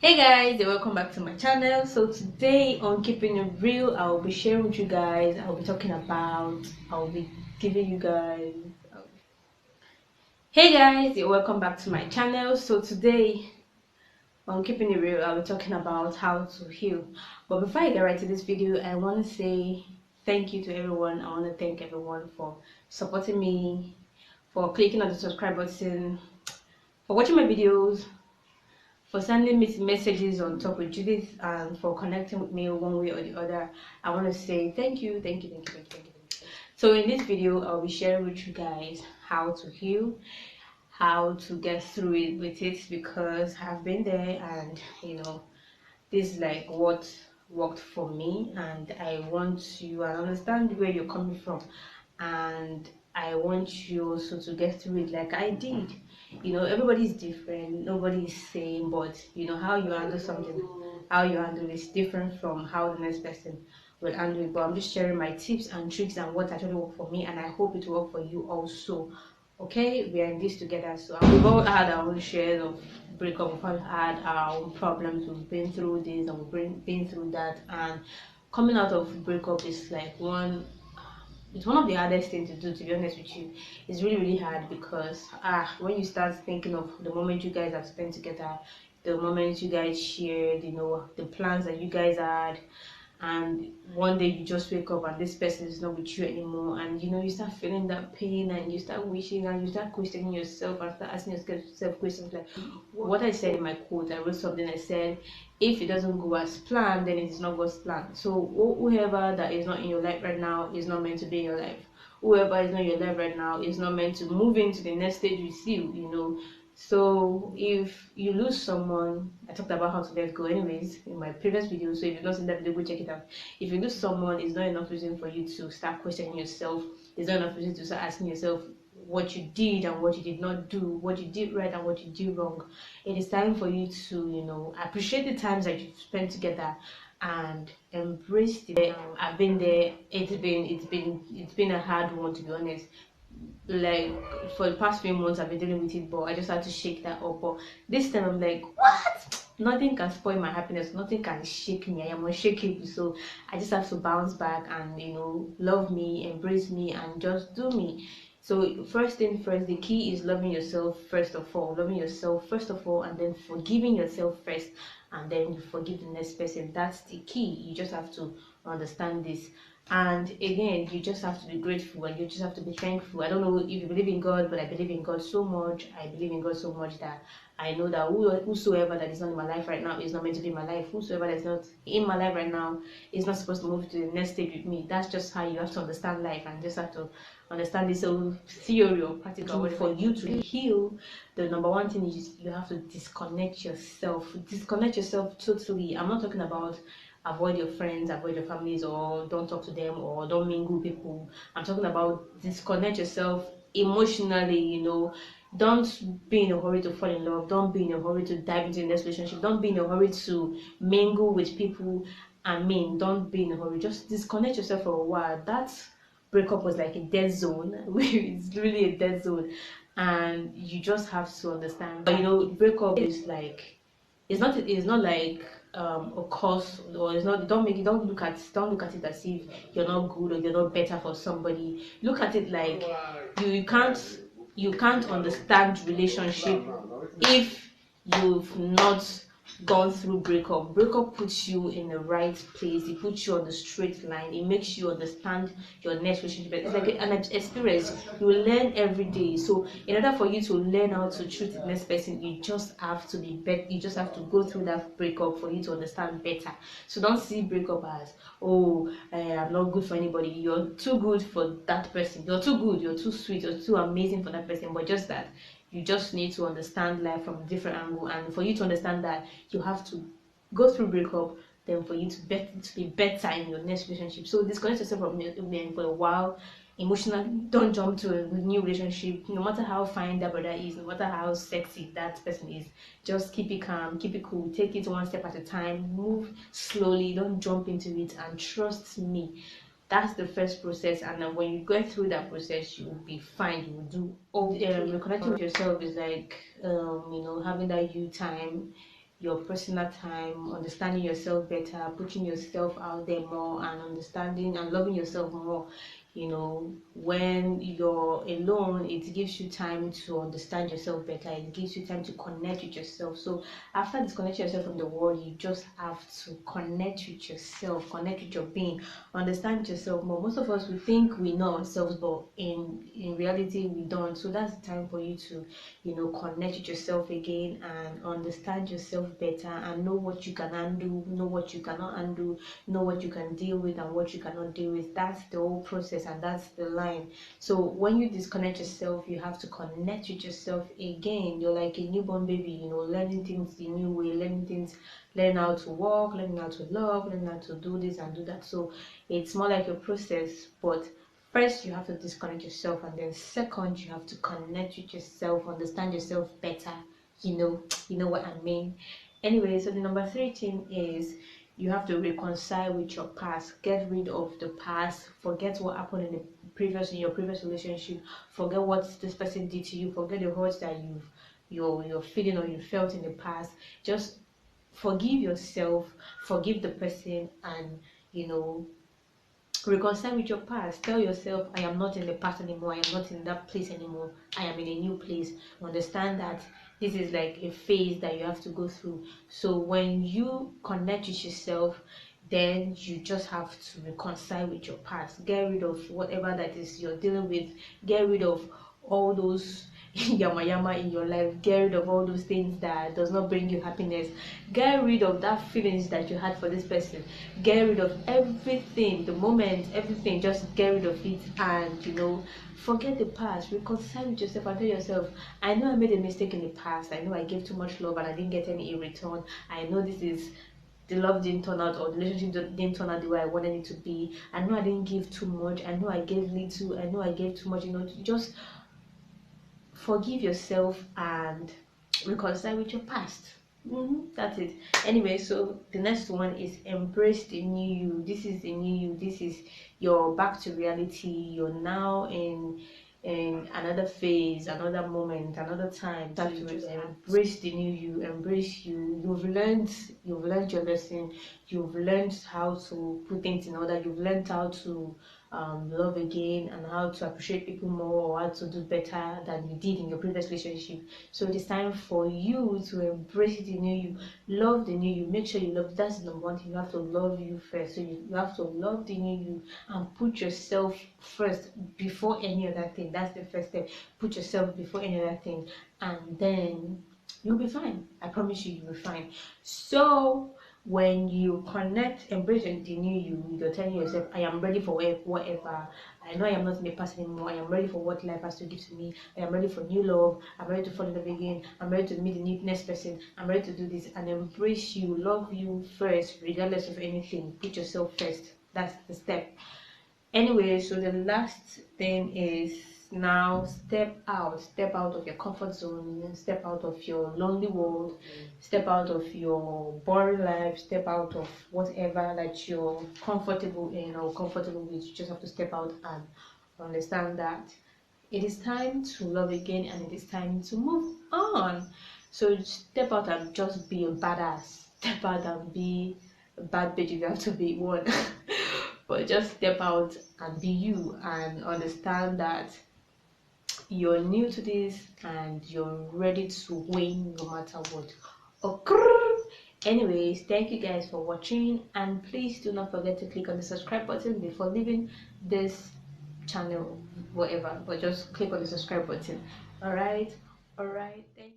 Hey guys, and welcome back to my channel. So today on Keeping It Real, I'll be sharing with you guys, I'll be giving you guys Hey guys, you're welcome back to my channel. So today on Keeping It Real, I'll be talking about how to heal. But before I get right to this video, I want to say thank you to everyone. I want to thank everyone for supporting me, for clicking on the subscribe button, for watching my videos, for sending me messages on top with Judith, and for connecting with me one way or the other. I want to say thank you, thank you, thank you, thank you, thank you. So in this video, I'll be sharing with you guys how to heal, how to get through it with it, because I've been there, and this is like what worked for me, and I want you and understand where you're coming from, and I want you also to get through it like I did. Everybody's different, nobody's same, but how you handle something, how you handle is different from how the next person will handle it. But I'm just sharing my tips and tricks and what actually worked for me, and I hope it will work for you also. Okay, we are in this together. So we've all had our own shares of breakup, we've all had our own problems, we've been through this and we've been through that, and coming out of breakup is like it's one of the hardest things to do, to be honest with you. It's really hard, because when you start thinking of the moment you guys have spent together, the moment you guys shared, the plans that you guys had, and one day you just wake up and this person is not with you anymore, and you start feeling that pain, and you start wishing, and you start questioning yourself, and start asking yourself questions like what I said in my quote. I wrote something. I said, if it doesn't go as planned, then it is not God's plan. So whoever that is not in your life right now is not meant to be in your life. Whoever is not in your life right now is not meant to move into the next stage with you. So if you lose someone, I talked about how to let go anyways in my previous video, so if you've not seen that video, go check it out. If you lose someone, it's not enough reason for you to start questioning yourself. It's not enough reason to start asking yourself what you did and what you did not do, what you did right and what you did wrong. It is time for you to appreciate the times that you've spent together and embrace the I've been there. It's been a hard one, to be honest. Like, for the past few months I've been dealing with it, but I just had to shake that up. But this time I'm like, what? Nothing can spoil my happiness, nothing can shake me. I am unshakable. So I just have to bounce back and love me, embrace me, and just do me. So first thing first, the key is loving yourself first of all. Loving yourself first of all, and then forgiving yourself first, and then you forgive the next person. That's the key. You just have to understand this. And again, you just have to be grateful, and you just have to be thankful. I don't know if you believe in God, but I believe in God so much. I believe in God so much that I know that whosoever that is not in my life right now is not meant to be in my life. Whosoever that is not in my life right now is not supposed to move to the next stage with me. That's just how you have to understand life, and just have to understand this whole theory or practical. For you to heal, the number one thing is you have to disconnect yourself. Disconnect yourself totally. I'm not talking about avoid your friends, avoid your families, or don't talk to them, or don't mingle with people. I'm talking about disconnect yourself emotionally. Don't be in a hurry to fall in love. Don't be in a hurry to dive into the next relationship. Don't be in a hurry to mingle with people. Don't be in a hurry. Just disconnect yourself for a while. That breakup was like a dead zone. It's really a dead zone, and you just have to understand. But breakup is like, it's not like a cause, or it's not. Don't look at it as if you're not good or you're not better for somebody. Look at it like you can't understand relationship if you've not gone through breakup. Breakup puts you in the right place. It puts you on the straight line. It makes you understand your next relationship. It's like an experience you learn every day. So in order for you to learn how to treat the next person, you just have to be better. You just have to go through that breakup for you to understand better. So don't see breakup as, oh, I'm not good for anybody. You're too good for that person. You're too good, you're too sweet, you're too amazing for that person. But just that you just need to understand life from a different angle, and for you to understand that, you have to go through breakup, then for you to be better in your next relationship. So disconnect yourself from them for a while emotionally. Don't jump to a new relationship, no matter how fine that brother is, no matter how sexy that person is. Just keep it calm, keep it cool, take it one step at a time, move slowly, don't jump into it, and trust me, that's the first process. And then when you go through that process, you will be fine. You will do all. Reconnecting with yourself is like having that you time. your personal time, understanding yourself better, putting yourself out there more, and understanding and loving yourself more. When you're alone, it gives you time to understand yourself better. It gives you time to connect with yourself. So after disconnecting yourself from the world, you just have to connect with yourself, connect with your being, understand yourself more. Most of us, we think we know ourselves, but in reality we don't. So that's the time for you to connect with yourself again and understand yourself better, and know what you can handle, know what you cannot handle, know what you can deal with and what you cannot deal with. That's the whole process, and that's the line. So when you disconnect yourself, you have to connect with yourself again. You're like a newborn baby, learning things the new way, learning how to walk, learning how to love, learning how to do this and do that. So it's more like a process, but first you have to disconnect yourself, and then second you have to connect with yourself, understand yourself better. You know what I mean. Anyway, so the number three thing is you have to reconcile with your past. Get rid of the past. Forget what happened in your previous relationship. Forget what this person did to you. Forget the hurts that you're feeling or you felt in the past. Just forgive yourself, forgive the person, and you know reconcile with your past. Tell yourself, I am not in the past anymore, I am not in that place anymore, I am in a new place. Understand that this is like a phase that you have to go through. So when you connect with yourself, then you just have to reconcile with your past. Get rid of whatever that is you're dealing with. Get rid of all those yama yama in your life. Get rid of all those things that does not bring you happiness. Get rid of that feelings that you had for this person. Get rid of everything, the moment, everything. Just get rid of it, and forget the past. Reconcile with yourself and tell yourself, I know I made a mistake in the past. I know I gave too much love and I didn't get any in return. I know this is the love didn't turn out, or the relationship didn't turn out the way I wanted it to be. I know I didn't give too much. I know I gave little. I know I gave too much. Just forgive yourself and reconcile with your past. That's it. Anyway, so the next one is embrace the new you. This is the new you. This is your back to reality. You're now in another phase, another moment, another time. So you just embrace the new you, embrace you. You've learned your lesson. You've learned how to put things in order. You've learned how to love again, and how to appreciate people more, or how to do better than you did in your previous relationship. So it is time for you to embrace the new you, love the new you. Make sure you love. That's the number one thing. You have to love you first. So you have to love the new you and put yourself first before any other thing. That's the first step. Put yourself before any other thing, and then you'll be fine. I promise you'll be fine. So when you connect, embrace the new you, you're telling yourself, I am ready for whatever. I know I am not in the past anymore. I am ready for what life has to give to me. I am ready for new love. I'm ready to fall in love again. I'm ready to meet the next person. I'm ready to do this, and embrace you, love you first, regardless of anything. Put yourself first. That's the step. Anyway, so the last thing is, now step out of your comfort zone, step out of your lonely world, step out of your boring life, step out of whatever that you're comfortable in or comfortable with. You just have to step out and understand that it is time to love again, and it is time to move on. So step out and just be a badass. Step out and be a bad bitch if you have to be one. But just step out and be you, and understand that you're new to this and you're ready to win no matter what. Okay. Anyways, thank you guys for watching, and please do not forget to click on the subscribe button before leaving this channel, whatever, but just click on the subscribe button. All right, thank you.